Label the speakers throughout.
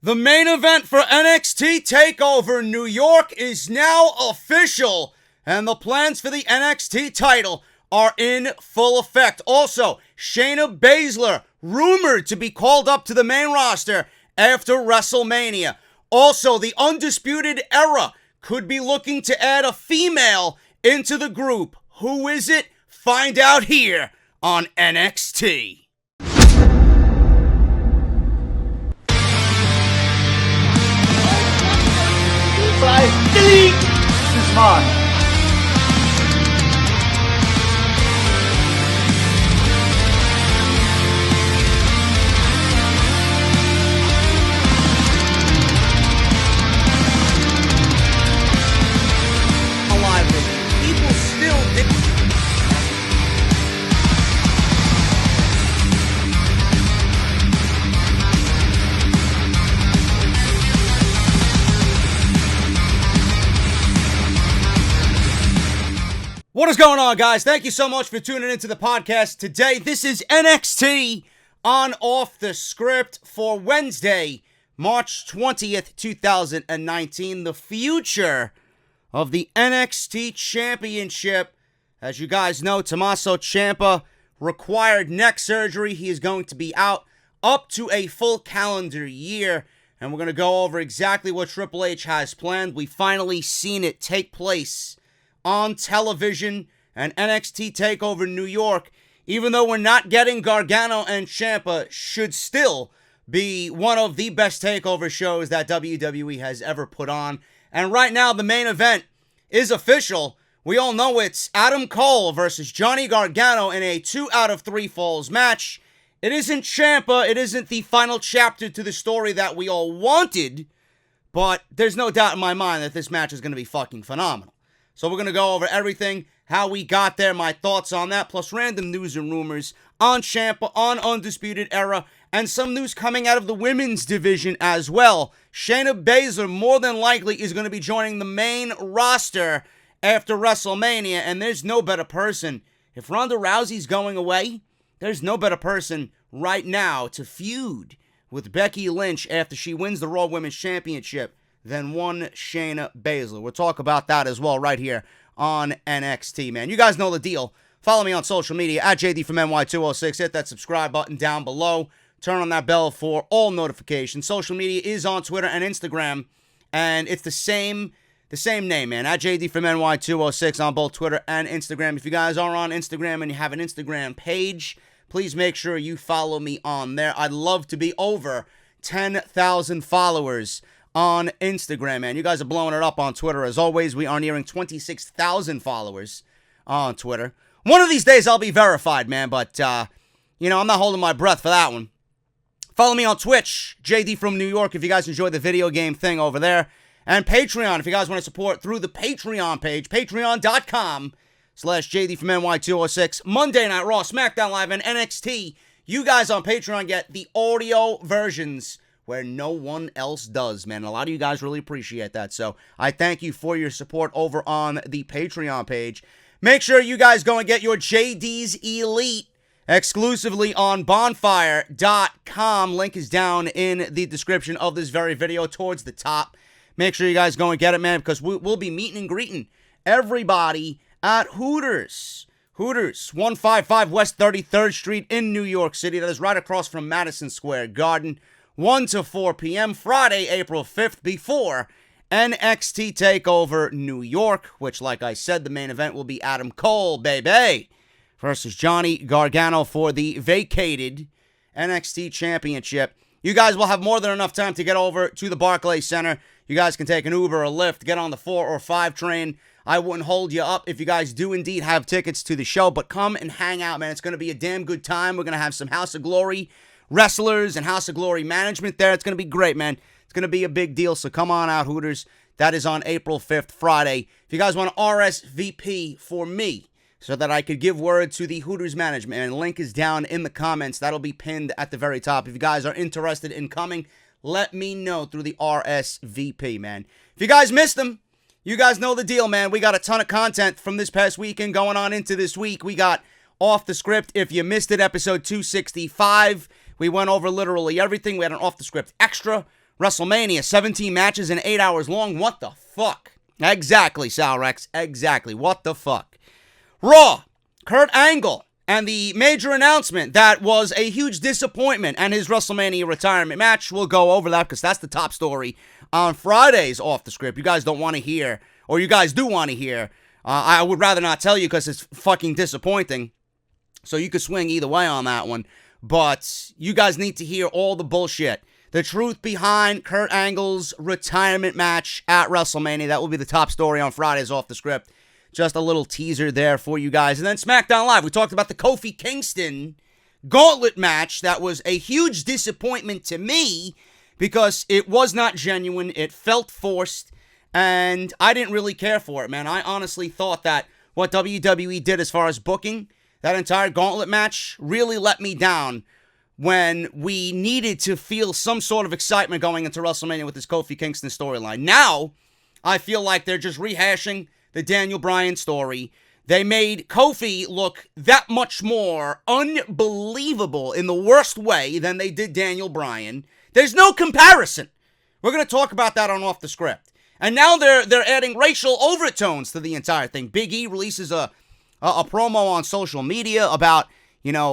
Speaker 1: The main event for NXT Takeover New York is now official, and the plans for the NXT title are in full effect. Also, Shayna Baszler rumored to be called up to the main roster after WrestleMania. Also, the Undisputed Era could be looking to add a female into the group. Who is it? Find out here on NXT.
Speaker 2: delete! This is mine.
Speaker 1: Alive with it. People still What is going on, guys? Thank you so much for tuning into the podcast today. This is NXT on Off the Script for Wednesday, March 20th, 2019. The future of the NXT Championship. As you guys know, Tommaso Ciampa required neck surgery. He is going to be out up to a full calendar year. And we're going to go over exactly what Triple H has planned. We've finally seen it take place on television, and NXT Takeover New York, even though we're not getting Gargano and Ciampa, should still be one of the best takeover shows that WWE has ever put on. And right now, the main event is official. We all know it's Adam Cole versus Johnny Gargano in a 2 out of 3 falls match. It isn't Ciampa, it isn't the final chapter to the story that we all wanted, but there's no doubt in my mind that this match is going to be fucking phenomenal. So we're going to go over everything, how we got there, my thoughts on that, plus random news and rumors on Ciampa, on Undisputed Era, and some news coming out of the women's division as well. Shayna Baszler more than likely is going to be joining the main roster after WrestleMania, and there's no better person. If Ronda Rousey's going away, there's no better person right now to feud with Becky Lynch after she wins the Raw Women's Championship than one Shayna Baszler. We'll talk about that as well right here on NXT, man. You guys know the deal. Follow me on social media at JD from NY206. Hit that subscribe button down below. Turn on that bell for all notifications. Social media is on Twitter and Instagram, and it's the same name, man. At JD from NY206 on both Twitter and Instagram. If you guys are on Instagram and you have an Instagram page, please make sure you follow me on there. I'd love to be over 10,000 followers on Instagram, man. You guys are blowing it up on Twitter. As always, we are nearing 26,000 followers on Twitter. One of these days, I'll be verified, man, but, I'm not holding my breath for that one. Follow me on Twitch, JD from New York, if you guys enjoy the video game thing over there. And Patreon, if you guys want to support through the Patreon page, patreon.com/JD from NY206. Monday Night Raw, Smackdown Live, and NXT. You guys on Patreon get the audio versions where no one else does, man. A lot of you guys really appreciate that, so I thank you for your support over on the Patreon page. Make sure you guys go and get your JD's Elite exclusively on bonfire.com. Link is down in the description of this very video towards the top. Make sure you guys go and get it, man, because we'll be meeting and greeting everybody at Hooters. Hooters, 155 West 33rd Street in New York City. That is right across from Madison Square Garden. 1 to 4 p.m. Friday, April 5th, before NXT Takeover New York, which, like I said, the main event will be Adam Cole, baby, versus Johnny Gargano for the vacated NXT Championship. You guys will have more than enough time to get over to the Barclays Center. You guys can take an Uber or Lyft, get on the 4 or 5 train. I wouldn't hold you up if you guys do indeed have tickets to the show, but come and hang out, man. It's going to be a damn good time. We're going to have some House of Glory wrestlers and House of Glory management there. It's going to be great, man. It's going to be a big deal, so come on out, Hooters. That is on April 5th, Friday. If you guys want to RSVP for me so that I could give word to the Hooters management, and link is down in the comments. That'll be pinned at the very top. If you guys are interested in coming, let me know through the RSVP, man. If you guys missed them, you guys know the deal, man. We got a ton of content from this past weekend going on into this week. We got Off the Script. If you missed it, episode 265. We went over literally everything. We had an Off the Script extra WrestleMania, 17 matches and 8 hours long. What the fuck? Exactly, Salrex. Exactly. What the fuck? Raw, Kurt Angle, and the major announcement that was a huge disappointment and his WrestleMania retirement match. We'll go over that because that's the top story on Friday's Off the Script. You guys don't want to hear, or you guys do want to hear. I would rather not tell you because it's fucking disappointing. So you could swing either way on that one. But you guys need to hear all the bullshit. The truth behind Kurt Angle's retirement match at WrestleMania. That will be the top story on Friday's Off the Script. Just a little teaser there for you guys. And then Smackdown Live. We talked about the Kofi Kingston gauntlet match. That was a huge disappointment to me because it was not genuine. It felt forced. And I didn't really care for it, man. I honestly thought that what WWE did as far as booking that entire gauntlet match really let me down when we needed to feel some sort of excitement going into WrestleMania with this Kofi Kingston storyline. Now, I feel like they're just rehashing the Daniel Bryan story. They made Kofi look that much more unbelievable in the worst way than they did Daniel Bryan. There's no comparison. We're going to talk about that on Off the Script. And now they're adding racial overtones to the entire thing. Big E releases a promo on social media about,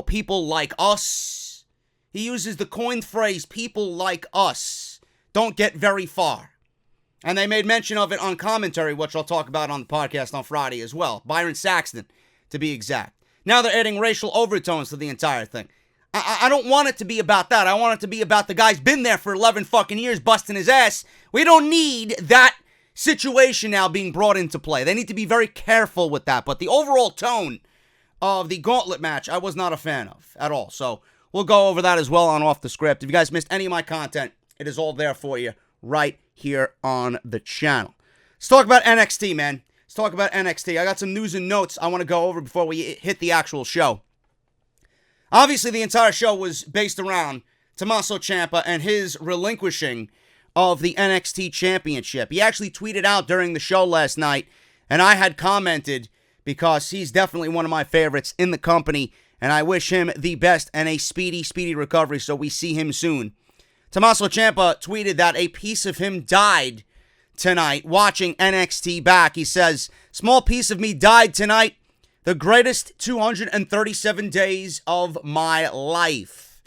Speaker 1: people like us. He uses the coined phrase, people like us don't get very far. And they made mention of it on commentary, which I'll talk about on the podcast on Friday as well. Byron Saxton, to be exact. Now they're adding racial overtones to the entire thing. I don't want it to be about that. I want it to be about the guy's been there for 11 fucking years busting his ass. We don't need that situation now being brought into play. They need to be very careful with that. But the overall tone of the gauntlet match, I was not a fan of at all. So we'll go over that as well on Off the Script. If you guys missed any of my content, it is all there for you right here on the channel. Let's talk about NXT, man. Let's talk about NXT. I got some news and notes I want to go over before we hit the actual show. Obviously, the entire show was based around Tommaso Ciampa and his relinquishing of the NXT Championship. He actually tweeted out during the show last night, and I had commented because he's definitely one of my favorites in the company, and I wish him the best and a speedy recovery so we see him soon. Tommaso Ciampa tweeted that a piece of him died tonight watching NXT back. He says, "Small piece of me died tonight. The greatest 237 days of my life."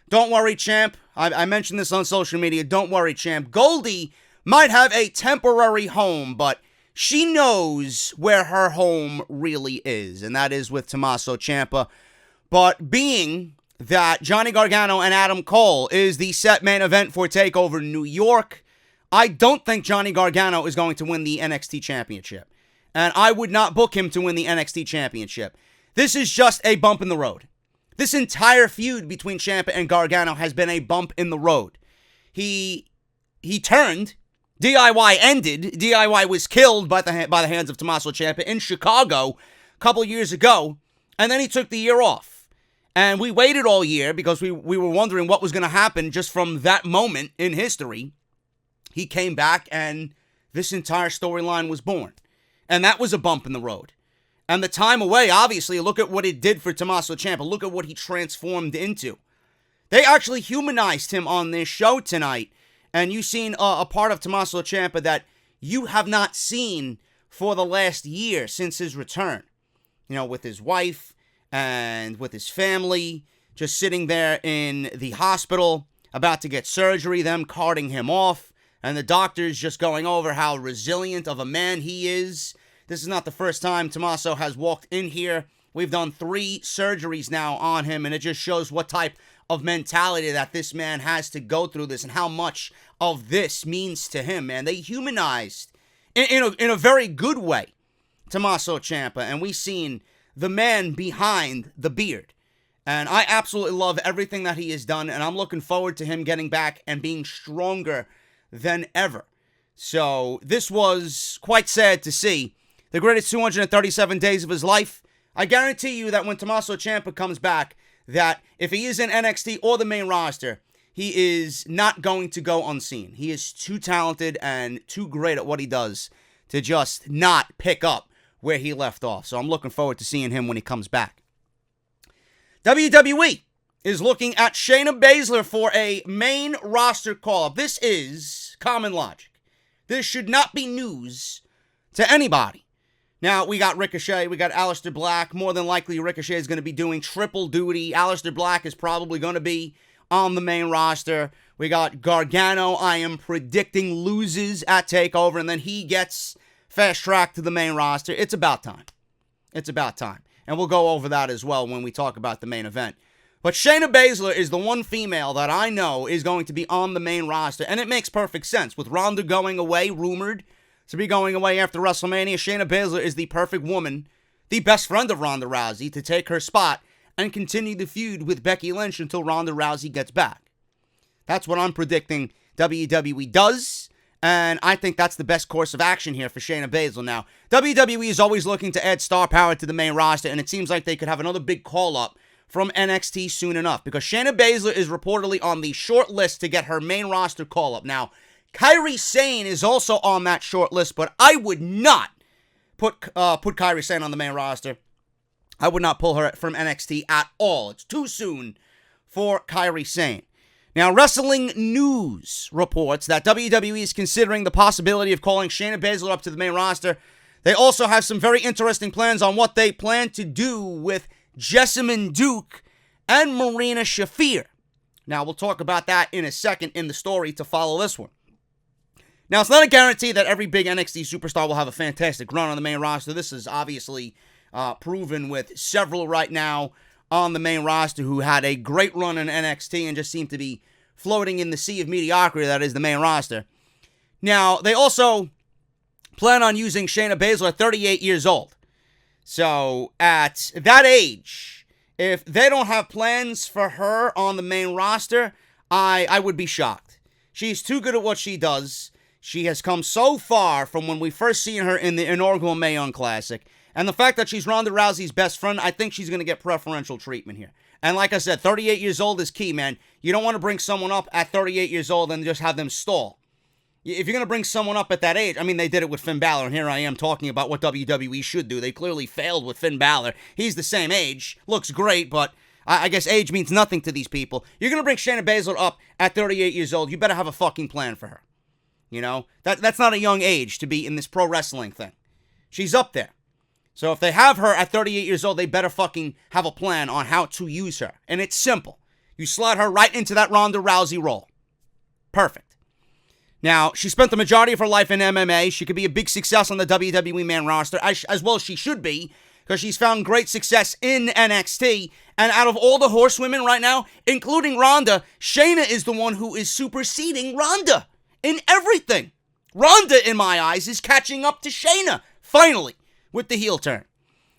Speaker 1: Don't worry, champ. I mentioned this on social media. Don't worry, champ. Goldie might have a temporary home, but she knows where her home really is, and that is with Tommaso Ciampa. But being that Johnny Gargano and Adam Cole is the set main event for TakeOver New York, I don't think Johnny Gargano is going to win the NXT Championship. And I would not book him to win the NXT Championship. This is just a bump in the road. This entire feud between Ciampa and Gargano has been a bump in the road. He turned. DIY ended. DIY was killed by the hands of Tommaso Ciampa in Chicago a couple years ago. And then he took the year off. And we waited all year because we were wondering what was going to happen just from that moment in history. He came back and this entire storyline was born. And that was a bump in the road. And the time away, obviously, look at what it did for Tommaso Ciampa. Look at what he transformed into. They actually humanized him on this show tonight. And you've seen a part of Tommaso Ciampa that you have not seen for the last year since his return. With his wife and with his family, just sitting there in the hospital, about to get surgery, them carting him off, and the doctors just going over how resilient of a man he is. This is not the first time Tommaso has walked in here. We've done 3 surgeries now on him, and it just shows what type of mentality that this man has to go through this and how much of this means to him, man. They humanized, in a very good way, Tommaso Ciampa, and we've seen the man behind the beard. And I absolutely love everything that he has done, and I'm looking forward to him getting back and being stronger than ever. So this was quite sad to see. The greatest 237 days of his life. I guarantee you that when Tommaso Ciampa comes back, that if he is in NXT or the main roster, he is not going to go unseen. He is too talented and too great at what he does to just not pick up where he left off. So I'm looking forward to seeing him when he comes back. WWE is looking at Shayna Baszler for a main roster call-up. This is common logic. This should not be news to anybody. Now, we got Ricochet, we got Alistair Black. More than likely, Ricochet is going to be doing triple duty. Alistair Black is probably going to be on the main roster. We got Gargano, I am predicting loses at TakeOver, and then he gets fast-tracked to the main roster. It's about time. It's about time. And we'll go over that as well when we talk about the main event. But Shayna Baszler is the one female that I know is going to be on the main roster, and it makes perfect sense. With Ronda going away, rumored to be going away after WrestleMania, Shayna Baszler is the perfect woman, the best friend of Ronda Rousey, to take her spot and continue the feud with Becky Lynch until Ronda Rousey gets back. That's what I'm predicting WWE does, and I think that's the best course of action here for Shayna Baszler. Now, WWE is always looking to add star power to the main roster, and it seems like they could have another big call-up from NXT soon enough, because Shayna Baszler is reportedly on the short list to get her main roster call-up. Now, Kairi Sane is also on that short list, but I would not put Kairi Sane on the main roster. I would not pull her from NXT at all. It's too soon for Kairi Sane. Now, Wrestling News reports that WWE is considering the possibility of calling Shayna Baszler up to the main roster. They also have some very interesting plans on what they plan to do with Jessamyn Duke and Marina Shaffir. Now, we'll talk about that in a second in the story to follow this one. Now, it's not a guarantee that every big NXT superstar will have a fantastic run on the main roster. This is obviously proven with several right now on the main roster who had a great run in NXT and just seem to be floating in the sea of mediocrity that is the main roster. Now, they also plan on using Shayna Baszler at 38 years old. So, at that age, if they don't have plans for her on the main roster, I would be shocked. She's too good at what she does. She has come so far from when we first seen her in the inaugural Mae Young Classic. And the fact that she's Ronda Rousey's best friend, I think she's going to get preferential treatment here. And like I said, 38 years old is key, man. You don't want to bring someone up at 38 years old and just have them stall. If you're going to bring someone up at that age, I mean, they did it with Finn Balor, and here I am talking about what WWE should do. They clearly failed with Finn Balor. He's the same age, looks great, but I guess age means nothing to these people. You're going to bring Shayna Baszler up at 38 years old, you better have a fucking plan for her. You know, that's not a young age to be in this pro wrestling thing. She's up there. So if they have her at 38 years old, they better fucking have a plan on how to use her. And it's simple. You slot her right into that Ronda Rousey role. Perfect. Now, she spent the majority of her life in MMA. She could be a big success on the WWE main roster, as well as she should be, because she's found great success in NXT. And out of all the horsewomen right now, including Ronda, Shayna is the one who is superseding Ronda in everything. Ronda, in my eyes, is catching up to Shayna, finally, with the heel turn.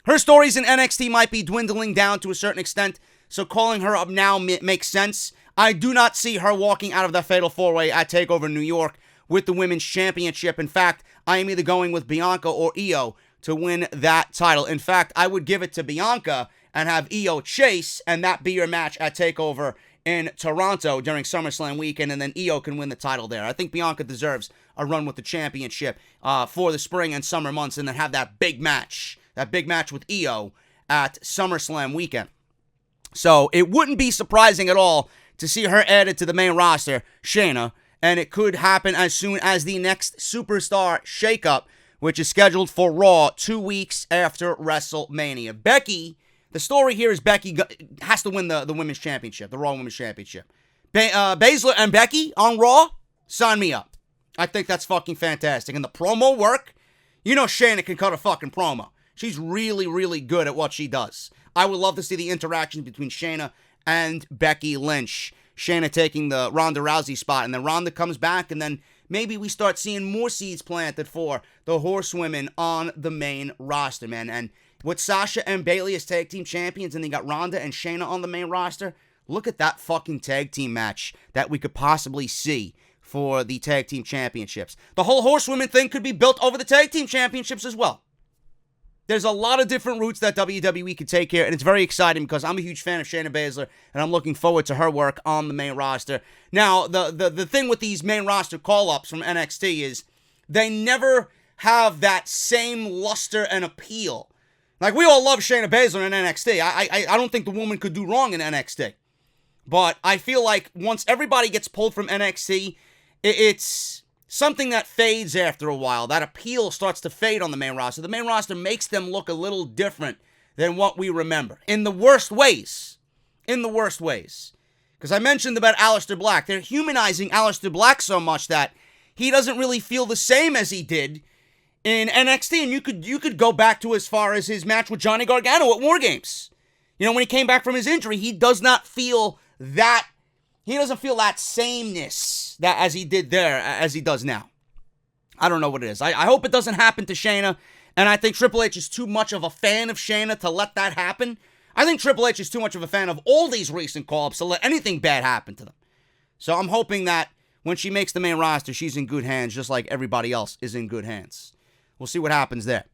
Speaker 1: Her stories in NXT might be dwindling down to a certain extent, so calling her up now makes sense. I do not see her walking out of that fatal four-way at TakeOver New York with the Women's Championship. In fact, I am either going with Bianca or Io to win that title. In fact, I would give it to Bianca and have Io chase, and that be your match at TakeOver in Toronto during SummerSlam weekend, and then Io can win the title there. I think Bianca deserves a run with the championship for the spring and summer months, and then have that big match with Io at SummerSlam weekend. So it wouldn't be surprising at all to see her added to the main roster, Shayna, and it could happen as soon as the next superstar shakeup, which is scheduled for Raw 2 weeks after WrestleMania. Becky, the story here is Becky has to win the Women's Championship, the Raw Women's Championship. Baszler and Becky on Raw, sign me up. I think that's fucking fantastic. And the promo work, you know Shayna can cut a fucking promo. She's really, really good at what she does. I would love to see the interactions between Shayna and Becky Lynch. Shayna taking the Ronda Rousey spot, and then Ronda comes back, and then maybe we start seeing more seeds planted for the horsewomen on the main roster, man. And with Sasha and Bayley as tag team champions, and they got Ronda and Shayna on the main roster, look at that fucking tag team match that we could possibly see for the tag team championships. The whole horsewomen thing could be built over the tag team championships as well. There's a lot of different routes that WWE could take here, and it's very exciting because I'm a huge fan of Shayna Baszler, and I'm looking forward to her work on the main roster. Now, the thing with these main roster call-ups from NXT is they never have that same luster and appeal. Like, we all love Shayna Baszler in NXT. I don't think the woman could do wrong in NXT. But I feel like once everybody gets pulled from NXT, it's something that fades after a while. That appeal starts to fade on the main roster. The main roster makes them look a little different than what we remember. In the worst ways. In the worst ways. Because I mentioned about Alistair Black. They're humanizing Alistair Black so much that he doesn't really feel the same as he did in NXT. And you could go back to as far as his match with Johnny Gargano at War Games. You know, when he came back from his injury, he does not feel that, he doesn't feel that sameness that as he did there, as he does now. I don't know what it is. I hope it doesn't happen to Shayna, and I think Triple H is too much of a fan of Shayna to let that happen. I think Triple H is too much of a fan of all these recent call-ups to let anything bad happen to them. So I'm hoping that when she makes the main roster, she's in good hands, just like everybody else is in good hands. We'll see what happens there.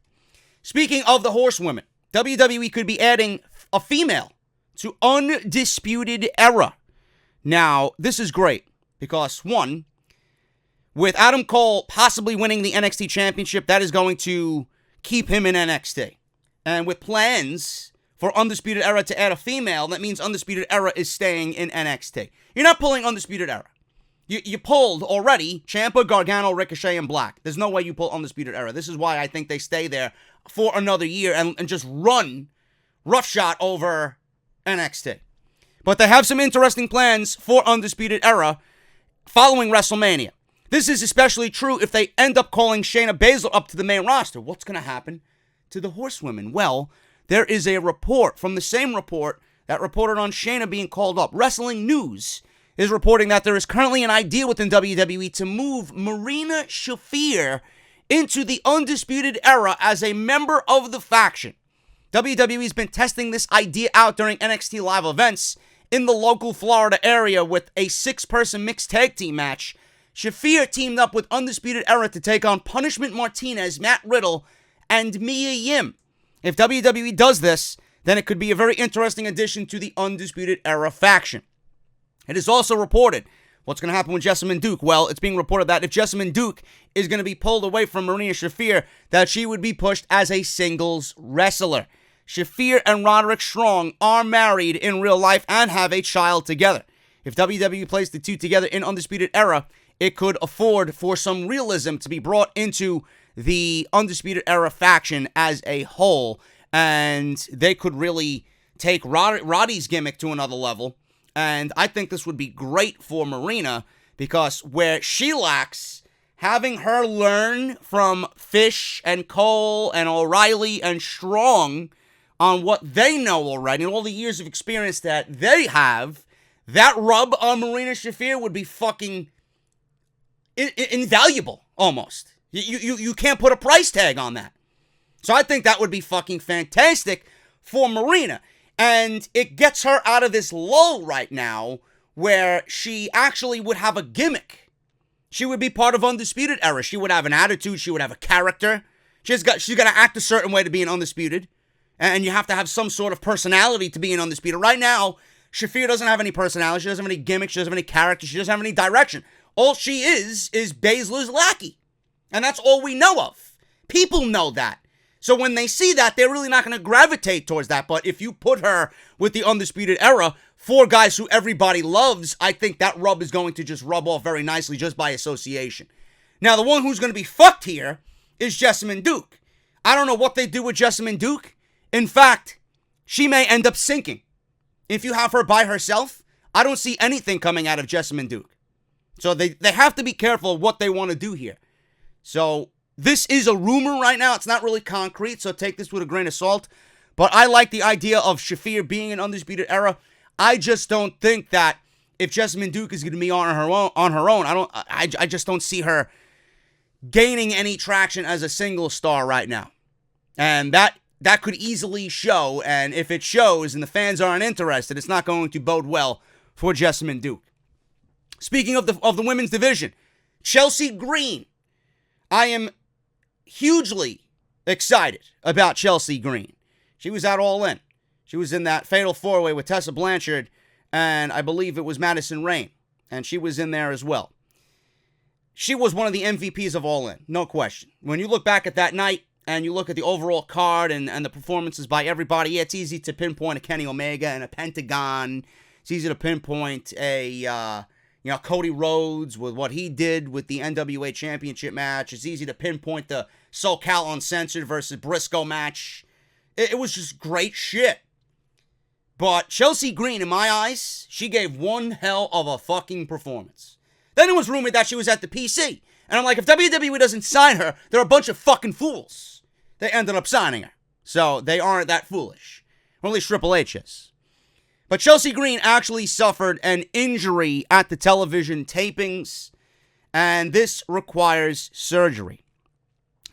Speaker 1: Speaking of the horsewomen, WWE could be adding a female to Undisputed Era. Now, this is great because, one, with Adam Cole possibly winning the NXT Championship, that is going to keep him in NXT. And with plans for Undisputed Era to add a female, that means Undisputed Era is staying in NXT. You're not pulling Undisputed Era. You pulled already Ciampa, Gargano, Ricochet, and Black. There's no way you pull Undisputed Era. This is why I think they stay there for another year and just run roughshod over NXT. But they have some interesting plans for Undisputed Era following WrestleMania. This is especially true if they end up calling Shayna Baszler up to the main roster. What's going to happen to the horsewomen? Well, there is a report from the same report that reported on Shayna being called up. Wrestling News is reporting that there is currently an idea within WWE to move Marina Shaffir into the Undisputed Era as a member of the faction. WWE's been testing this idea out during NXT live events in the local Florida area with a 6-person mixed tag team match. Shaffir teamed up with Undisputed Era to take on Punishment Martinez, Matt Riddle, and Mia Yim. If WWE does this, then it could be a very interesting addition to the Undisputed Era faction. It is also reported, what's going to happen with Jessamyn Duke? Well, it's being reported that if Jessamyn Duke is going to be pulled away from Marina Shaffir, that she would be pushed as a singles wrestler. Shaffir and Roderick Strong are married in real life and have a child together. If WWE plays the two together in Undisputed Era, it could afford for some realism to be brought into the Undisputed Era faction as a whole, and they could really take Roddy's gimmick to another level. And I think this would be great for Marina because where she lacks, having her learn from Fish and Cole and O'Reilly and Strong on what they know already and all the years of experience that they have, that rub on Marina Shaffir would be fucking invaluable, almost. You can't put a price tag on that. So I think that would be fucking fantastic for Marina. And it gets her out of this lull right now where she actually would have a gimmick. She would be part of Undisputed Era. She would have an attitude. She would have a character. She's got to act a certain way to be an Undisputed. And you have to have some sort of personality to be an Undisputed. Right now, Shaffir doesn't have any personality. She doesn't have any gimmick. She doesn't have any character. She doesn't have any direction. All she is Baszler's lackey. And that's all we know of. People know that. So when they see that, they're really not going to gravitate towards that. But if you put her with the Undisputed Era, 4 guys who everybody loves, I think that rub is going to just rub off very nicely just by association. Now, the one who's going to be fucked here is Jessamyn Duke. I don't know what they do with Jessamyn Duke. In fact, she may end up sinking. If you have her by herself, I don't see anything coming out of Jessamyn Duke. So they have to be careful of what they want to do here. So this is a rumor right now. It's not really concrete, so take this with a grain of salt. But I like the idea of Shaffir being an Undisputed Era. I just don't think that if Jessamyn Duke is going to be on her own, I just don't see her gaining any traction as a single star right now. And that could easily show, and if it shows and the fans aren't interested, it's not going to bode well for Jessamyn Duke. Speaking of the women's division, Chelsea Green. I am hugely excited about Chelsea Green. She was at All In. She was in that fatal 4-way with Tessa Blanchard, and I believe it was Madison Rayne, and she was in there as well. She was one of the MVPs of All In, no question. When you look back at that night, and you look at the overall card and the performances by everybody, yeah, it's easy to pinpoint a Kenny Omega and a Pentagon It's easy to pinpoint a Cody Rhodes with what he did with the NWA Championship match. It's easy to pinpoint the SoCal Uncensored versus Briscoe match. It was just great shit. But Chelsea Green, in my eyes, she gave one hell of a fucking performance. Then it was rumored that she was at the PC. And I'm like, if WWE doesn't sign her, they're a bunch of fucking fools. They ended up signing her. So they aren't that foolish. Or at least Triple H is. But Chelsea Green actually suffered an injury at the television tapings. And this requires surgery.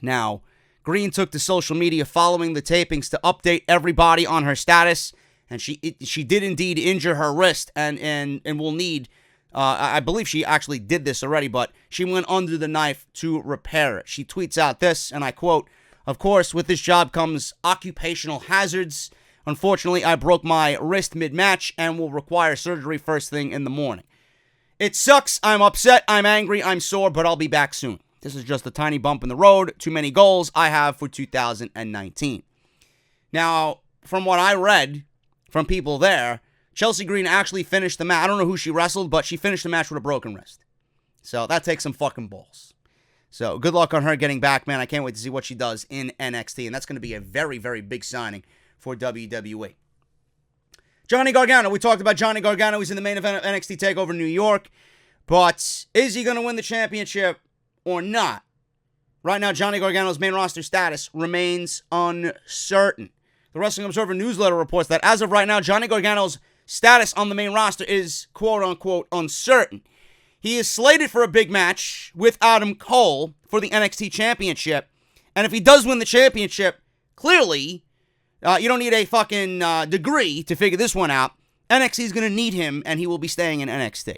Speaker 1: Now, Green took to social media following the tapings to update everybody on her status. And she did indeed injure her wrist and will need, I believe she actually did this already, but she went under the knife to repair it. She tweets out this, and I quote, "Of course, with this job comes occupational hazards. Unfortunately, I broke my wrist mid-match and will require surgery first thing in the morning. It sucks, I'm upset, I'm angry, I'm sore, but I'll be back soon. This is just a tiny bump in the road to many goals I have for 2019. Now, from what I read from people there, Chelsea Green actually finished the match. I don't know who she wrestled, but she finished the match with a broken wrist. So that takes some fucking balls. So good luck on her getting back, man. I can't wait to see what she does in NXT. And that's going to be a very, very big signing for WWE. Johnny Gargano. We talked about Johnny Gargano. He's in the main event of NXT Takeover New York. But is he going to win the championship or not? Right now, Johnny Gargano's main roster status remains uncertain. The Wrestling Observer newsletter reports that as of right now, Johnny Gargano's status on the main roster is quote-unquote uncertain. He is slated for a big match with Adam Cole for the NXT Championship. And if he does win the championship, clearly, you don't need a fucking degree to figure this one out. NXT is going to need him, and he will be staying in NXT.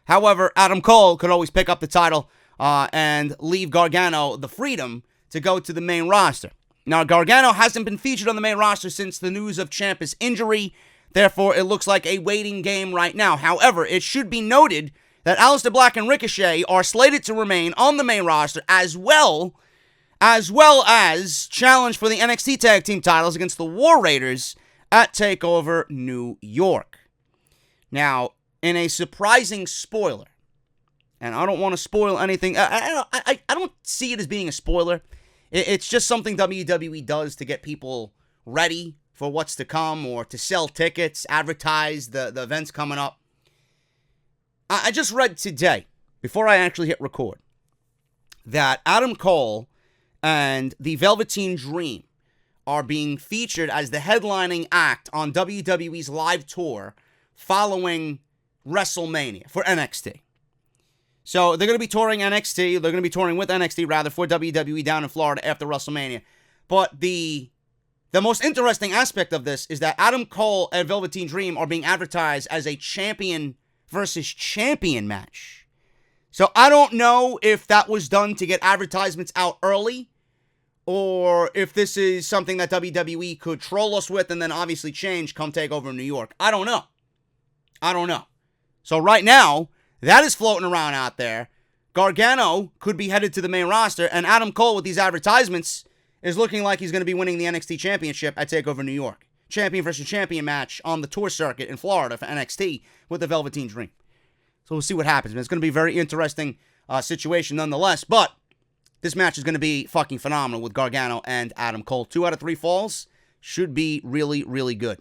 Speaker 1: However, Adam Cole could always pick up the title and leave Gargano the freedom to go to the main roster. Now, Gargano hasn't been featured on the main roster since the news of Ciampa's injury. Therefore, it looks like a waiting game right now. However, it should be noted that Alistair Black and Ricochet are slated to remain on the main roster as well as challenge for the NXT Tag Team titles against the War Raiders at TakeOver New York. Now, in a surprising spoiler, and I don't want to spoil anything. I don't see it as being a spoiler. It's just something WWE does to get people ready for what's to come or to sell tickets, advertise the events coming up. I just read today, before I actually hit record, that Adam Cole and the Velveteen Dream are being featured as the headlining act on WWE's live tour following WrestleMania for NXT. So they're going to be touring NXT. They're going to be touring with NXT, rather, for WWE down in Florida after WrestleMania. But the most interesting aspect of this is that Adam Cole and Velveteen Dream are being advertised as a champion versus champion match. So I don't know if that was done to get advertisements out early, or if this is something that WWE could troll us with and then obviously change come TakeOver New York. I don't know. So right now, that is floating around out there. Gargano could be headed to the main roster, and Adam Cole with these advertisements is looking like he's going to be winning the NXT Championship at TakeOver New York. Champion versus champion match on the tour circuit in Florida for NXT with the Velveteen Dream. So we'll see what happens. It's going to be a very interesting situation nonetheless, but this match is going to be fucking phenomenal with Gargano and Adam Cole. 2 out of 3 falls should be really, really good.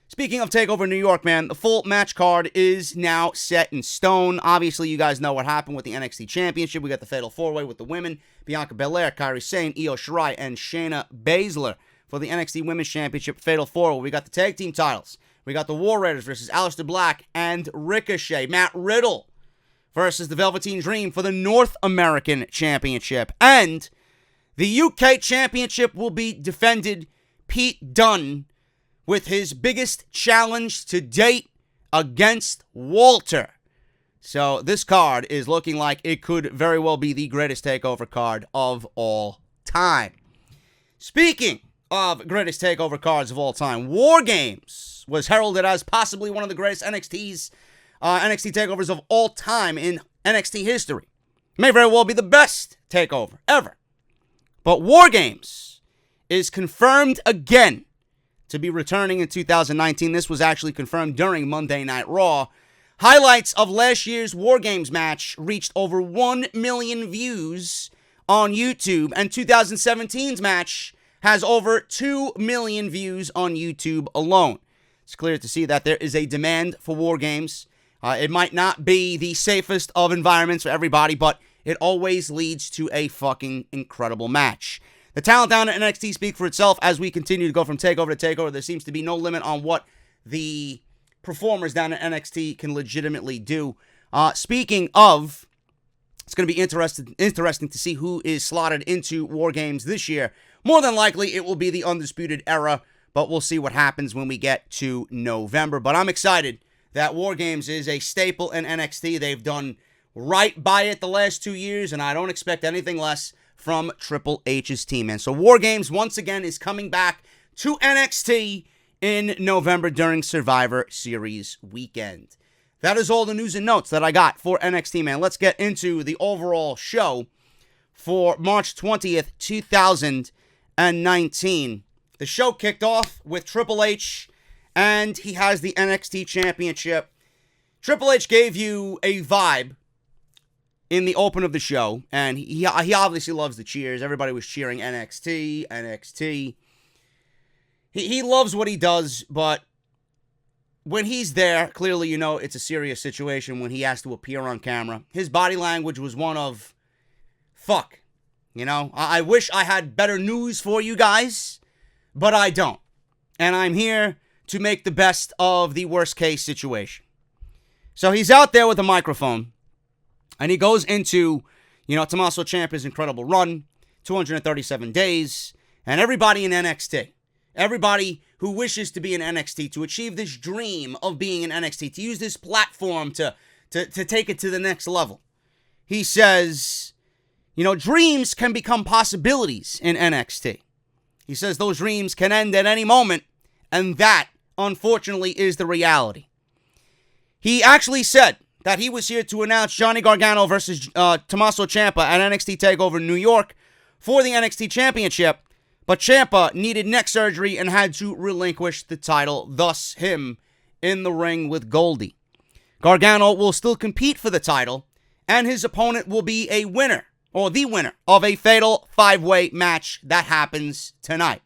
Speaker 1: Speaking of TakeOver New York, man, the full match card is now set in stone. Obviously, you guys know what happened with the NXT Championship. We got the Fatal 4-Way with the women, Bianca Belair, Kairi Sane, Io Shirai, and Shayna Baszler. For the NXT Women's Championship Fatal 4-Way, we got the tag team titles. We got the War Raiders versus Alistair Black and Ricochet. Matt Riddle versus the Velveteen Dream for the North American Championship. And the UK Championship will be defended Pete Dunne with his biggest challenge to date against Walter. So this card is looking like it could very well be the greatest TakeOver card of all time. Speaking of greatest TakeOver cards of all time, War Games was heralded as possibly one of the greatest NXT TakeOvers of all time in NXT history. It may very well be the best TakeOver ever. But War Games is confirmed again to be returning in 2019. This was actually confirmed during Monday Night Raw. Highlights of last year's War Games match reached over 1 million views on YouTube, and 2017's match has over 2 million views on YouTube alone. It's clear to see that there is a demand for War Games. It might not be the safest of environments for everybody, but it always leads to a fucking incredible match. The talent down at NXT speak for itself as we continue to go from takeover to takeover. There seems to be no limit on what the performers down at NXT can legitimately do. Speaking of, it's going to be interesting to see who is slotted into War Games this year. More than likely, it will be the Undisputed Era, but we'll see what happens when we get to November. But I'm excited that War Games is a staple in NXT. They've done right by it the last 2 years, and I don't expect anything less from Triple H's team, man. So War Games, once again, is coming back to NXT in November during Survivor Series weekend. That is all the news and notes that I got for NXT, man. Let's get into the overall show for March 20th, 2019. The show kicked off with Triple H, and he has the NXT Championship. Triple H gave you a vibe in the open of the show, and he obviously loves the cheers. Everybody was cheering NXT, NXT. He loves what he does, but when he's there, clearly you know it's a serious situation when he has to appear on camera. His body language was one of, fuck. You know, I wish I had better news for you guys, but I don't. And I'm here to make the best of the worst case situation. So he's out there with a microphone, and he goes into, Tommaso Ciampa's incredible run, 237 days, and everybody in NXT. Everybody who wishes to be in NXT, to achieve this dream of being in NXT, to use this platform to take it to the next level. He says, dreams can become possibilities in NXT. He says those dreams can end at any moment, and that, unfortunately, is the reality. He actually said that he was here to announce Johnny Gargano versus Tommaso Ciampa at NXT Takeover New York for the NXT Championship, but Ciampa needed neck surgery and had to relinquish the title, thus him in the ring with Goldie. Gargano will still compete for the title, and his opponent will be a winner, or the winner, of a fatal 5-way match that happens tonight.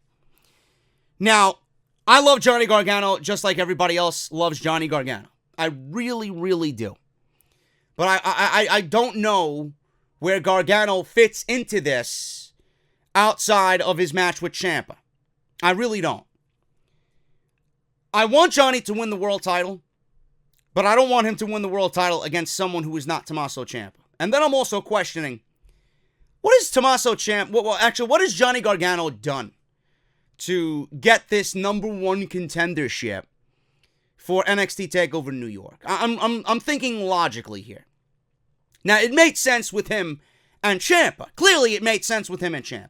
Speaker 1: Now, I love Johnny Gargano just like everybody else loves Johnny Gargano. I really, really do. But I don't know where Gargano fits into this outside of his match with Ciampa. I really don't. I want Johnny to win the world title, but I don't want him to win the world title against someone who is not Tommaso Ciampa. And then I'm also questioning, what is Tommaso Ciampa, what has Johnny Gargano done to get this number one contendership for NXT TakeOver New York? I'm thinking logically here. Now, it made sense with him and Ciampa. Clearly, it made sense with him and Ciampa.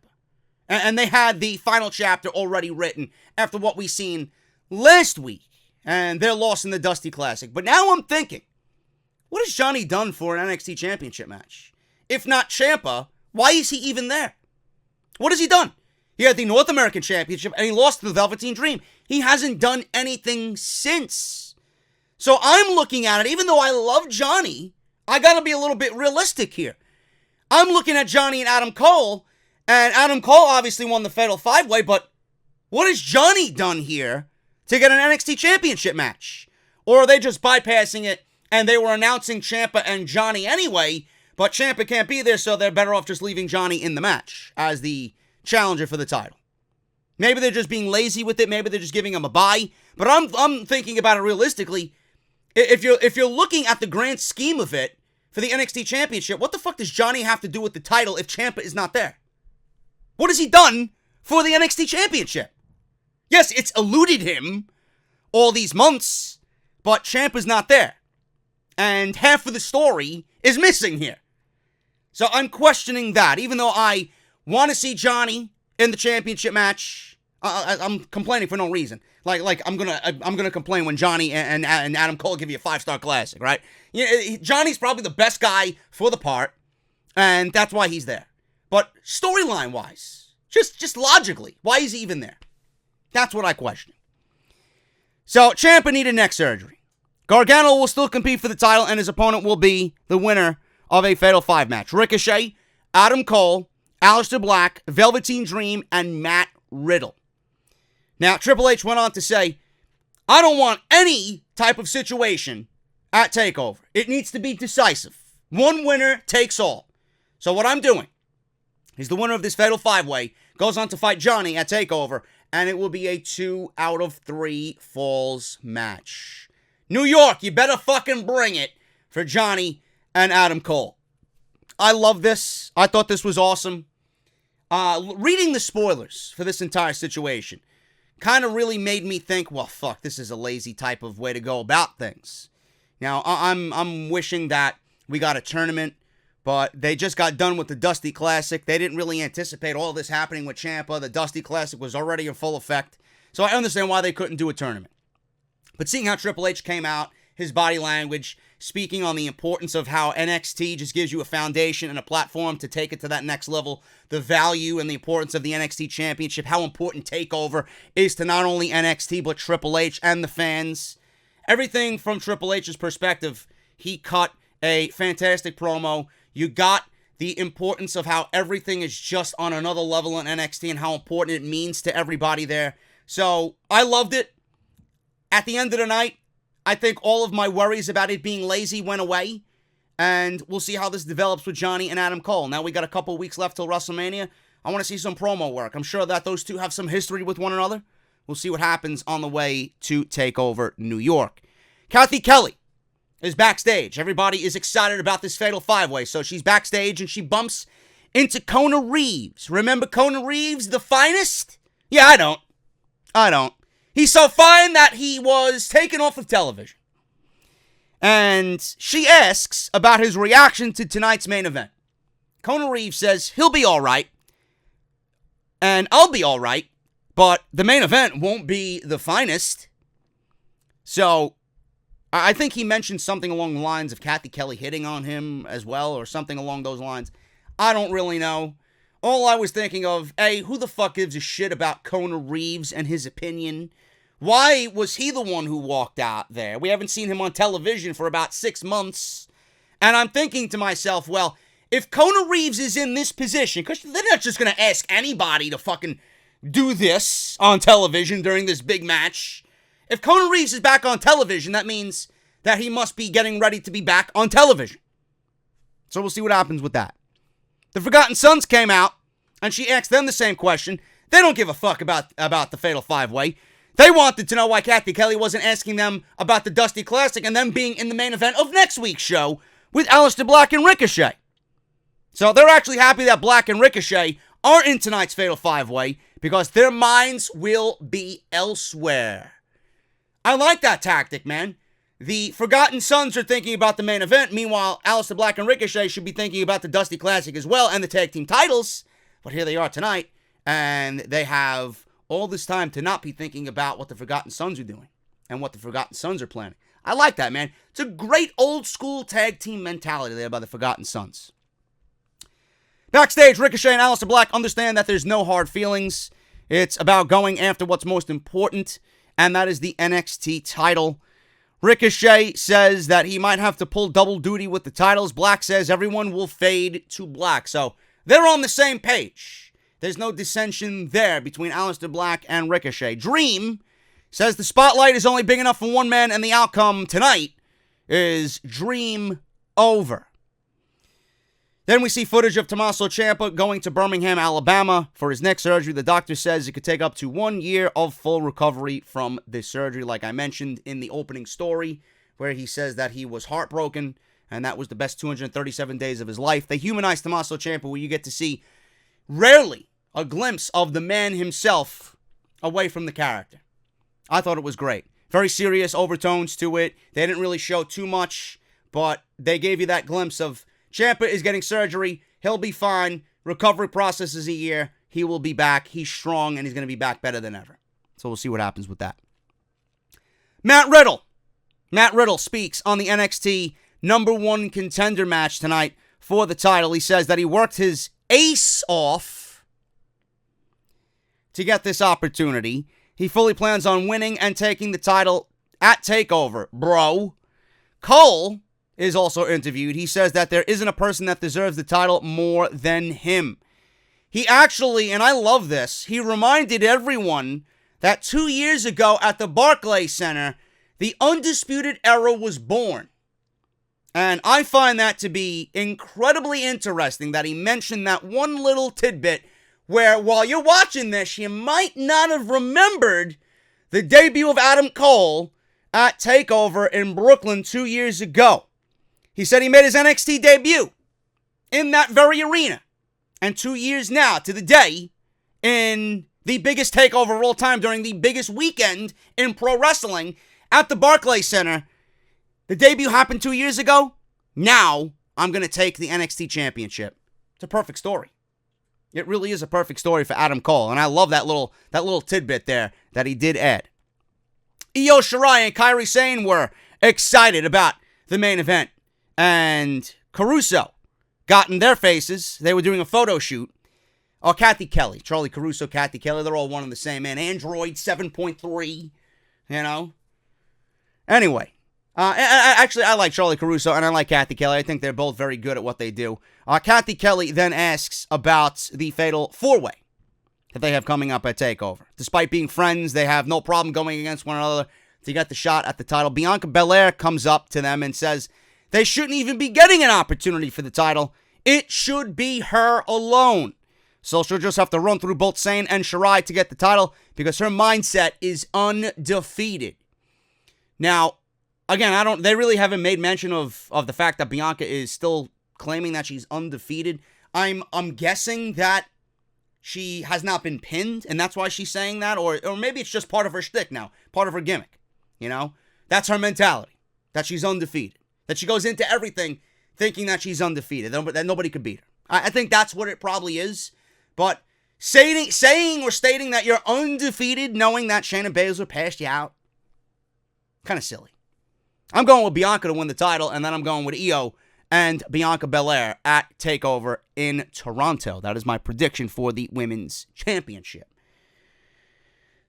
Speaker 1: And they had the final chapter already written after what we seen last week and their loss in the Dusty Classic. But now I'm thinking, what has Johnny done for an NXT Championship match? If not Ciampa, why is he even there? What has he done? He had the North American Championship and he lost to the Velveteen Dream. He hasn't done anything since. So I'm looking at it, even though I love Johnny, I gotta be a little bit realistic here. I'm looking at Johnny and Adam Cole, and Adam Cole obviously won the Fatal 5-Way, but what has Johnny done here to get an NXT Championship match? Or are they just bypassing it, and they were announcing Ciampa and Johnny anyway, but Ciampa can't be there, so they're better off just leaving Johnny in the match as the challenger for the title. Maybe they're just being lazy with it, maybe they're just giving him a bye, but I'm thinking about it realistically. If you're looking at the grand scheme of it, for the NXT Championship, what the fuck does Johnny have to do with the title if Ciampa is not there? What has he done for the NXT Championship? Yes, it's eluded him all these months, but Ciampa's not there. And half of the story is missing here. So I'm questioning that, even though I want to see Johnny in the championship match. I'm complaining for no reason. Like I'm gonna complain when Johnny and Adam Cole give you a 5-star classic, right? Johnny's probably the best guy for the part, and that's why he's there. But storyline wise, just logically, why is he even there? That's what I question. So, Ciampa needed neck surgery. Gargano will still compete for the title, and his opponent will be the winner of a Fatal 5 match. Ricochet, Adam Cole, Alistair Black, Velveteen Dream, and Matt Riddle. Now, Triple H went on to say, I don't want any type of situation at TakeOver. It needs to be decisive. One winner takes all. So what I'm doing is the winner of this Fatal 5-Way goes on to fight Johnny at TakeOver, and it will be a 2 out of 3 falls match. New York, you better fucking bring it for Johnny and Adam Cole. I love this. I thought this was awesome. Reading the spoilers for this entire situation kind of really made me think, well, fuck, this is a lazy type of way to go about things. Now, I'm wishing that we got a tournament, but they just got done with the Dusty Classic. They didn't really anticipate all this happening with Ciampa. The Dusty Classic was already in full effect, so I understand why they couldn't do a tournament. But seeing how Triple H came out, his body language, speaking on the importance of how NXT just gives you a foundation and a platform to take it to that next level, the value and the importance of the NXT Championship, how important TakeOver is to not only NXT, but Triple H and the fans. Everything from Triple H's perspective, he cut a fantastic promo. You got the importance of how everything is just on another level in NXT and how important it means to everybody there. So, I loved it. At the end of the night, I think all of my worries about it being lazy went away, and we'll see how this develops with Johnny and Adam Cole. Now we got a couple weeks left till WrestleMania. I want to see some promo work. I'm sure that those two have some history with one another. We'll see what happens on the way to TakeOver New York. Kathy Kelly is backstage. Everybody is excited about this Fatal 5-Way, so she's backstage and she bumps into Kona Reeves. Remember Kona Reeves, the finest? Yeah, I don't. He's so fine that he was taken off of television. And she asks about his reaction to tonight's main event. Kona Reeves says he'll be all right. And I'll be all right. But the main event won't be the finest. So, I think he mentioned something along the lines of Kathy Kelly hitting on him as well, or something along those lines. I don't really know. All I was thinking of, A, who the fuck gives a shit about Kona Reeves and his opinion? Why was he the one who walked out there? We haven't seen him on television for about 6 months. And I'm thinking to myself, well, if Kona Reeves is in this position, because they're not just going to ask anybody to fucking do this on television during this big match. If Kona Reeves is back on television, that means that he must be getting ready to be back on television. So we'll see what happens with that. The Forgotten Sons came out, and she asked them the same question. They don't give a fuck about the Fatal 5-Way. They wanted to know why Kathy Kelly wasn't asking them about the Dusty Classic and them being in the main event of next week's show with Alistair Black and Ricochet. So they're actually happy that Black and Ricochet aren't in tonight's Fatal 5-Way because their minds will be elsewhere. I like that tactic, man. The Forgotten Sons are thinking about the main event. Meanwhile, Alistair Black and Ricochet should be thinking about the Dusty Classic as well and the tag team titles. But here they are tonight, and they have all this time to not be thinking about what the Forgotten Sons are doing and what the Forgotten Sons are planning. I like that, man. It's a great old school tag team mentality there by the Forgotten Sons. Backstage, Ricochet and Alistair Black understand that there's no hard feelings. It's about going after what's most important, and that is the NXT title. Ricochet says that he might have to pull double duty with the titles. Black says everyone will fade to black. So they're on the same page. There's no dissension there between Alistair Black and Ricochet. Dream says the spotlight is only big enough for one man, and the outcome tonight is Dream over. Then we see footage of Tommaso Ciampa going to Birmingham, Alabama for his neck surgery. The doctor says it could take up to 1 year of full recovery from this surgery, like I mentioned in the opening story, where he says that he was heartbroken, and that was the best 237 days of his life. They humanized Tommaso Ciampa, where you get to see, rarely, a glimpse of the man himself away from the character. I thought it was great. Very serious overtones to it. They didn't really show too much, but they gave you that glimpse of Ciampa is getting surgery. He'll be fine. Recovery process is a year. He will be back. He's strong, and he's going to be back better than ever. So we'll see what happens with that. Matt Riddle speaks on the NXT #1 contender match tonight for the title. He says that he worked his ace off to get this opportunity. He fully plans on winning and taking the title at TakeOver, bro. Cole is also interviewed. He says that there isn't a person that deserves the title more than him. He actually, and I love this, he reminded everyone that 2 years ago at the Barclays Center, the Undisputed Era was born. And I find that to be incredibly interesting that he mentioned that one little tidbit where, while you're watching this, you might not have remembered the debut of Adam Cole at TakeOver in Brooklyn 2 years ago. He said he made his NXT debut in that very arena. And 2 years now, to the day, in the biggest TakeOver of all time during the biggest weekend in pro wrestling at the Barclays Center. The debut happened 2 years ago. Now, I'm going to take the NXT Championship. It's a perfect story. It really is a perfect story for Adam Cole. And I love that little tidbit there that he did add. Io Shirai and Kairi Sane were excited about the main event. And Caruso got in their faces. They were doing a photo shoot. Oh, Kathy Kelly. Charlie Caruso, Kathy Kelly. They're all one and the same, man. Android 7.3. You know? Anyway. Actually, I like Charlie Caruso and I like Kathy Kelly. I think they're both very good at what they do. Kathy Kelly then asks about the fatal four-way that they have coming up at TakeOver. Despite being friends, they have no problem going against one another to get the shot at the title. Bianca Belair comes up to them and says they shouldn't even be getting an opportunity for the title. It should be her alone. So she'll just have to run through both Sane and Shirai to get the title because her mindset is undefeated. Now, again, they really haven't made mention of the fact that Bianca is still claiming that she's undefeated. I'm guessing that she has not been pinned, and that's why she's saying that, or maybe it's just part of her shtick now, part of her gimmick, you know? That's her mentality, that she's undefeated, that she goes into everything thinking that she's undefeated, that nobody could beat her. I think that's what it probably is, but saying or stating that you're undefeated knowing that Shayna Baszler passed you out, kind of silly. I'm going with Bianca to win the title, and then I'm going with Io and Bianca Belair at TakeOver in Toronto. That is my prediction for the Women's Championship.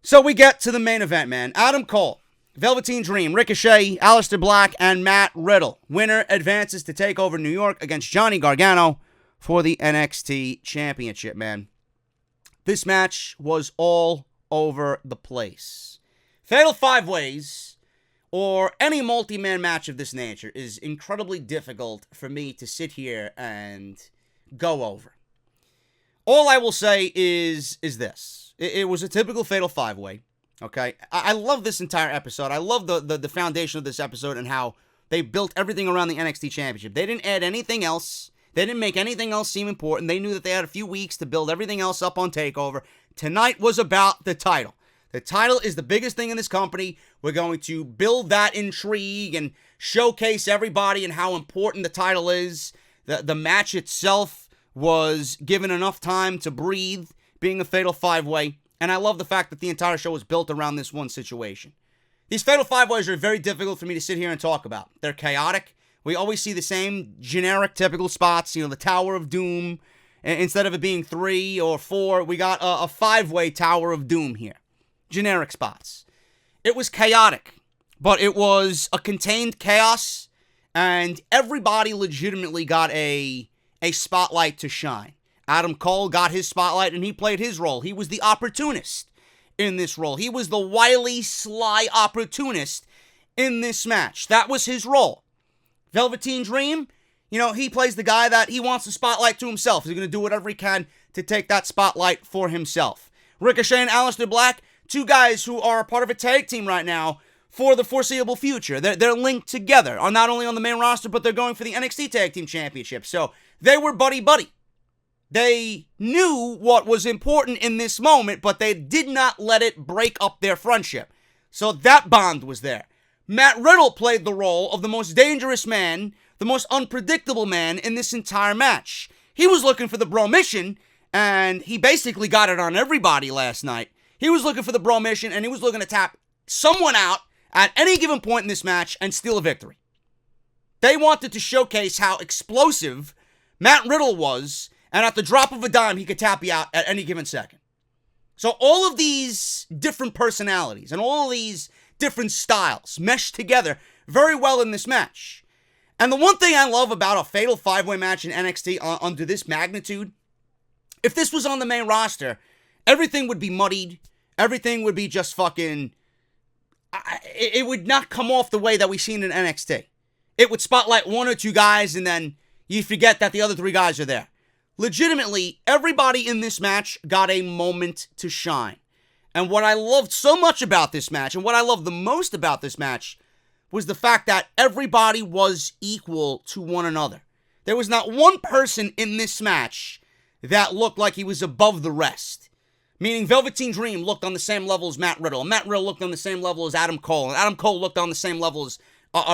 Speaker 1: So we get to the main event, man. Adam Cole, Velveteen Dream, Ricochet, Alistair Black, and Matt Riddle. Winner advances to TakeOver New York against Johnny Gargano for the NXT Championship, man. This match was all over the place. Fatal 5-Ways or any multi-man match of this nature is incredibly difficult for me to sit here and go over. All I will say is this. It was a typical Fatal 5-Way, okay? I love this entire episode. I love the foundation of this episode and how they built everything around the NXT Championship. They didn't add anything else. They didn't make anything else seem important. They knew that they had a few weeks to build everything else up on TakeOver. Tonight was about the title. The title is the biggest thing in this company. We're going to build that intrigue and showcase everybody and how important the title is. The match itself was given enough time to breathe, being a Fatal 5-Way. And I love the fact that the entire show was built around this one situation. These Fatal 5-Ways are very difficult for me to sit here and talk about. They're chaotic. We always see the same generic, typical spots. You know, the Tower of Doom. Instead of it being 3 or 4, we got a 5-way Tower of Doom here. Generic spots. It was chaotic, but it was a contained chaos, and everybody legitimately got a spotlight to shine. Adam Cole got his spotlight, and he played his role. He was the opportunist in this role. He was the wily, sly opportunist in this match. That was his role. Velveteen Dream, you know, he plays the guy that he wants the spotlight to himself. He's going to do whatever he can to take that spotlight for himself. Ricochet and Alistair Black, two guys who are part of a tag team right now for the foreseeable future. They're linked together, not only on the main roster, but they're going for the NXT Tag Team Championship. So they were buddy-buddy. They knew what was important in this moment, but they did not let it break up their friendship. So that bond was there. Matt Riddle played the role of the most dangerous man, the most unpredictable man in this entire match. He was looking for the bro mission, and he basically got it on everybody last night. He was looking for the bro mission, and he was looking to tap someone out at any given point in this match and steal a victory. They wanted to showcase how explosive Matt Riddle was, and at the drop of a dime, he could tap you out at any given second. So all of these different personalities and all of these different styles mesh together very well in this match. And the one thing I love about a fatal 5-way match in NXT under this magnitude, if this was on the main roster, everything would be muddied. Everything would be just fucking... It would not come off the way that we've seen in NXT. It would spotlight one or two guys and then you forget that the other three guys are there. Legitimately, everybody in this match got a moment to shine. And what I loved so much about this match, and what I loved the most about this match, was the fact that everybody was equal to one another. There was not one person in this match that looked like he was above the rest. Meaning Velveteen Dream looked on the same level as Matt Riddle, and Matt Riddle looked on the same level as Adam Cole, and Adam Cole looked on the same level as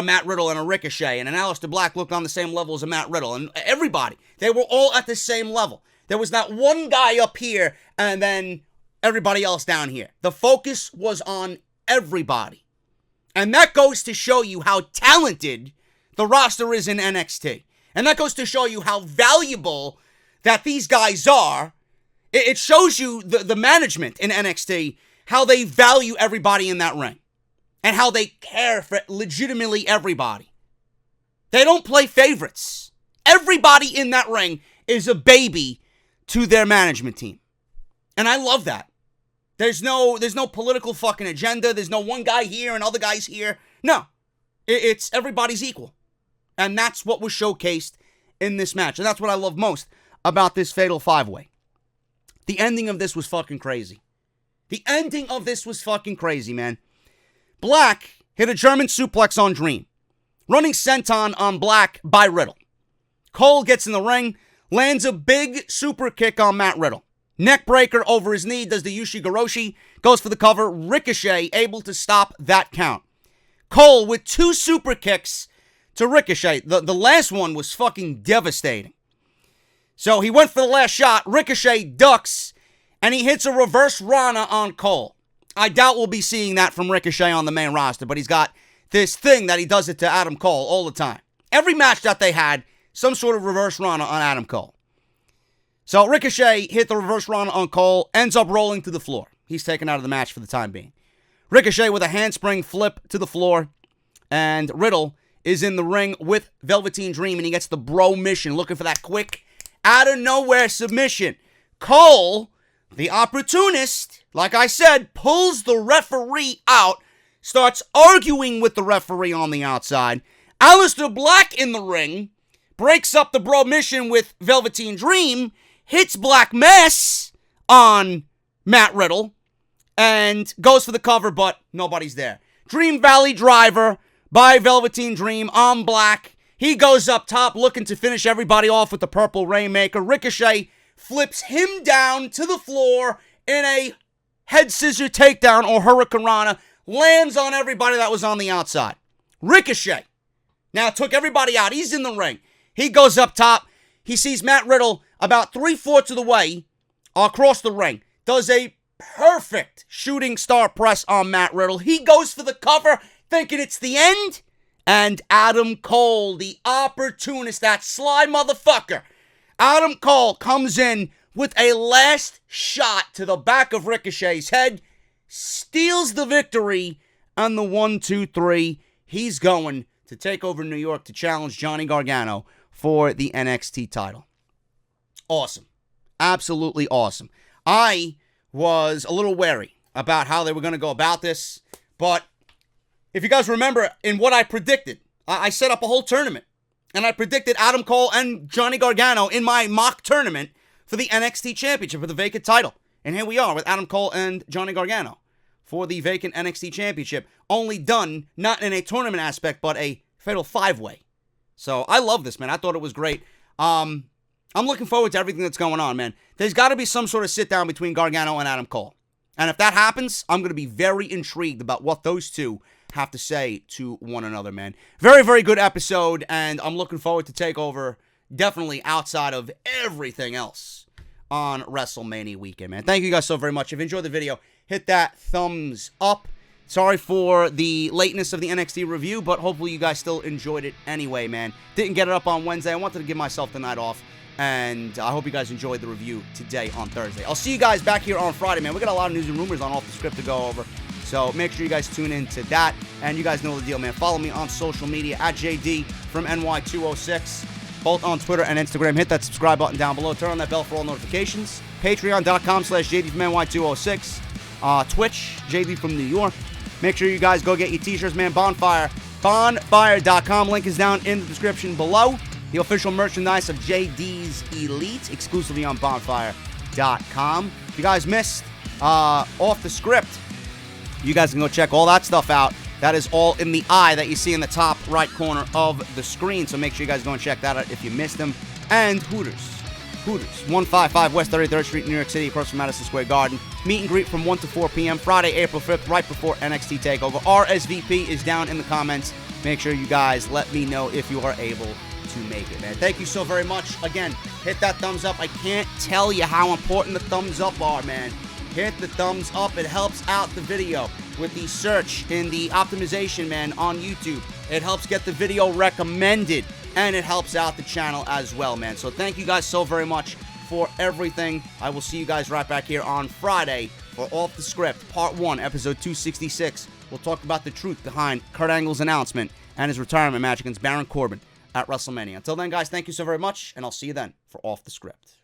Speaker 1: Matt Riddle and a Ricochet, and an Alistair Black looked on the same level as a Matt Riddle, and everybody. They were all at the same level. There was not one guy up here and then everybody else down here. The focus was on everybody. And that goes to show you how talented the roster is in NXT. And that goes to show you how valuable that these guys are. It shows you the management in NXT, how they value everybody in that ring. And how they care for legitimately everybody. They don't play favorites. Everybody in that ring is a baby to their management team. And I love that. There's no political fucking agenda. There's no one guy here and other guys here. No. It's everybody's equal. And that's what was showcased in this match. And that's what I love most about this Fatal 5-Way. The ending of this was fucking crazy. The ending of this was fucking crazy, man. Black hit a German suplex on Dream. Running senton on Black by Riddle. Cole gets in the ring, lands a big super kick on Matt Riddle. Neck breaker over his knee, does the Ushigoroshi, goes for the cover. Ricochet able to stop that count. Cole with 2 super kicks to Ricochet. The last one was fucking devastating. So he went for the last shot. Ricochet ducks, and he hits a reverse Rana on Cole. I doubt we'll be seeing that from Ricochet on the main roster, but he's got this thing that he does it to Adam Cole all the time. Every match that they had, some sort of reverse Rana on Adam Cole. So Ricochet hit the reverse Rana on Cole, ends up rolling to the floor. He's taken out of the match for the time being. Ricochet with a handspring flip to the floor, and Riddle is in the ring with Velveteen Dream, and he gets the bro mission, looking for that quick, out-of-nowhere submission. Cole, the opportunist, like I said, pulls the referee out, starts arguing with the referee on the outside. Alistair Black in the ring, breaks up the bro mission with Velveteen Dream, hits Black Mass on Matt Riddle, and goes for the cover, but nobody's there. Dream Valley Driver by Velveteen Dream on Black. He goes up top looking to finish everybody off with the Purple Rainmaker. Ricochet flips him down to the floor in a head scissor takedown or Hurricane Rana. Lands on everybody that was on the outside. Ricochet now took everybody out. He's in the ring. He goes up top. He sees Matt Riddle about 3/4 of the way across the ring. Does a perfect shooting star press on Matt Riddle. He goes for the cover, thinking it's the end. And Adam Cole, the opportunist, that sly motherfucker, Adam Cole comes in with a last shot to the back of Ricochet's head, steals the victory on the 1-2-3. He's going to take over New York to challenge Johnny Gargano for the NXT title. Awesome. Absolutely awesome. I was a little wary about how they were going to go about this, but if you guys remember in what I predicted, I set up a whole tournament, and I predicted Adam Cole and Johnny Gargano in my mock tournament for the NXT Championship, for the vacant title. And here we are with Adam Cole and Johnny Gargano for the vacant NXT Championship, only done not in a tournament aspect, but a Fatal 5-Way. So I love this, man. I thought it was great. I'm looking forward to everything that's going on, man. There's got to be some sort of sit-down between Gargano and Adam Cole. And if that happens, I'm going to be very intrigued about what those two have to say to one another, man. Very, very good episode, and I'm looking forward to Takeover, definitely outside of everything else on WrestleMania weekend, man. Thank you guys so very much. If you enjoyed the video, hit that thumbs up. Sorry for the lateness of the NXT review, but hopefully you guys still enjoyed it anyway, man. Didn't get it up on Wednesday. I wanted to give myself the night off. And I hope you guys enjoyed the review today on Thursday. I'll see you guys back here on Friday, man. We got a lot of news and rumors on Off the Script to go over. So make sure you guys tune in to that. And you guys know the deal, man. Follow me on social media at JD from NY206. Both on Twitter and Instagram. Hit that subscribe button down below. Turn on that bell for all notifications. Patreon.com/JD from NY206. Twitch, JD from New York. Make sure you guys go get your t-shirts, man. Bonfire.com. Link is down in the description below. The official merchandise of JD's Elite, exclusively on Bonfire.com. If you guys missed Off the Script, you guys can go check all that stuff out. That is all in the eye that you see in the top right corner of the screen. So make sure you guys go and check that out if you missed them. And Hooters, 155 West 33rd Street, New York City, across from Madison Square Garden. Meet and greet from 1 to 4 p.m. Friday, April 5th, right before NXT Takeover. RSVP is down in the comments. Make sure you guys let me know if you are able to make it, man. Thank you so very much. Again, hit that thumbs up. I can't tell you how important the thumbs up are, man. Hit the thumbs up. It helps out the video with the search in the optimization, man, on YouTube. It helps get the video recommended, and it helps out the channel as well, man. So thank you guys so very much for everything. I will see you guys right back here on Friday for Off the Script, Part 1, Episode 266. We'll talk about the truth behind Kurt Angle's announcement and his retirement match against Baron Corbin at WrestleMania. Until then, guys, thank you so very much, and I'll see you then for Off the Script.